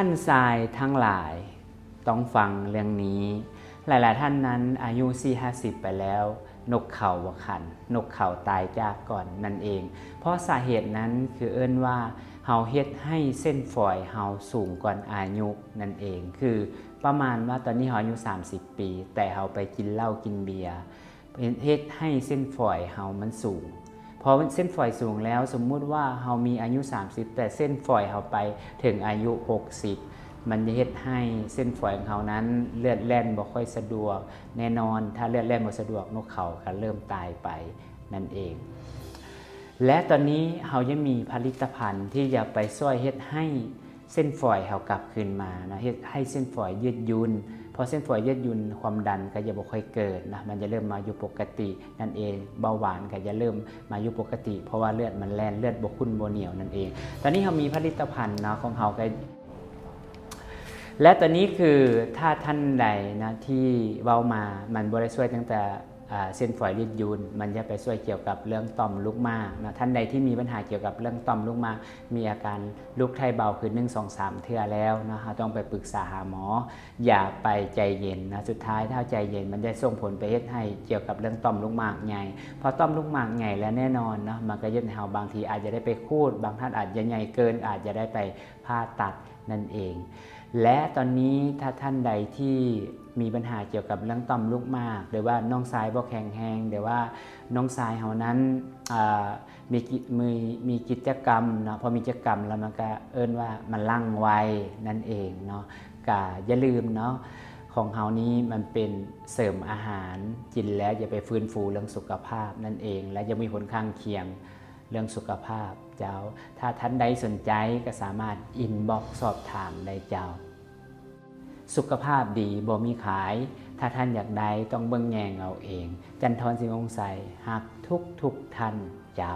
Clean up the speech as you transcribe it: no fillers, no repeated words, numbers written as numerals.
ท่านทรายทั้งหลายต้องฟังเรื่องนี้หลายๆท่านนั้นอายุ40-50ไปแล้วนกเขาบ่ขันนกเขาตายจากก่อนนั่นเองเพราะสาเหตุนั้นคือเอิ้นว่าเฮาเฮ็ดให้เส้นฝอยเฮาสูงก่อนอายุนั่นเองคือประมาณว่าตอนนี้เฮาอายุ30 ปีแต่เฮาไปกินเหล้ากินเบียร์เฮ็ดให้เส้นฝอยเฮามันสูงพอเส้นฝอยสูงแล้วสมมุติว่าเฮามีอายุ30แต่เส้นฝอยเฮาไปถึงอายุ60มันจะเฮ็ดให้เส้นฝอยของเขานั้นเลือดแล่นบ่ค่อยสะดวกแน่นอนถ้าเลือดแล่นบ่สะดวกนกเขาก็เริ่มตายไปนั่นเองและตอนนี้เรายังมีผลิตภัณฑ์ที่จะไปช่วยเฮ็ดให้เส้นฝอยเขากลับคืนมานะเฮ็ดให้เส้นฝอยยืดหยุ่นพอเส้นฝอยยืดหยุ่นความดันก็จะบ่ค่อยเกิดนะมันจะเริ่มมาอยู่ปกตินั่นเองเบาหวานก็จะเริ่มมาอยู่ปกติเพราะว่าเลือดมันแล่นเลือดบ่ข้นบ่เหนียวนั่นเองตอนนี้เรามีผลิตภัณฑ์นะของเราก็และตอนนี้คือถ้าท่านใดนะที่เว้ามามันบ่ได้ช่วยตั้งแต่เส้นฝอยยืดหยุ่นมันจะไปช่วยเกี่ยวกับเรื่องต่อมลูกหมากนะท่านใดที่มีปัญหาเกี่ยวกับเรื่องต่อมลูกหมากมีอาการลูกไทเบาคือ1 2 3เทื่อแล้วนะคะต้องไปปรึกษาหาหมออย่าไปใจเย็นนะสุดท้ายถ้าใจเย็นมันจะส่งผลไปเฮ็ดให้เกี่ยวกับเรื่องต่อมลูกหมากใหญ่พอต่อมลูกหมากใหญ่แล้วแน่นอนนะมันก็เฮ็ดให้เฮาบางทีอาจจะได้ไปคูดบางท่านอาจจะใหญ่เกินอาจจะได้ไปผ่าตัดนั่นเองและตอนนี้ถ้าท่านใดที่มีปัญหาเกี่ยวกับเรื่องต่อมลูกหมากหรือว่าน้องทรายบ่แข็งแรงหรือว่าน้องทรายเฮานั้นมีกิจกรรมเนาะพอมีกิจกรรมแล้วมันก็เอิ้นว่ามันลั่งไวนั่นเองเนาะก็อย่าลืมเนาะของเฮานี้มันเป็นเสริมอาหารกินแล้วอย่าไปฟื้นฟูเรื่องสุขภาพนั่นเองและยังมีผลข้างเคียงเรื่องสุขภาพเจ้าถ้าท่านใดสนใจก็สามารถอินบ็อกซ์สอบถามได้เจ้าสุขภาพดีบ่มีขายถ้าท่านอยากได้ต้องเบิ่งแยงเอาเองจันทร์ สิงห์วงศ์ไสฮักทุกท่านเจ้า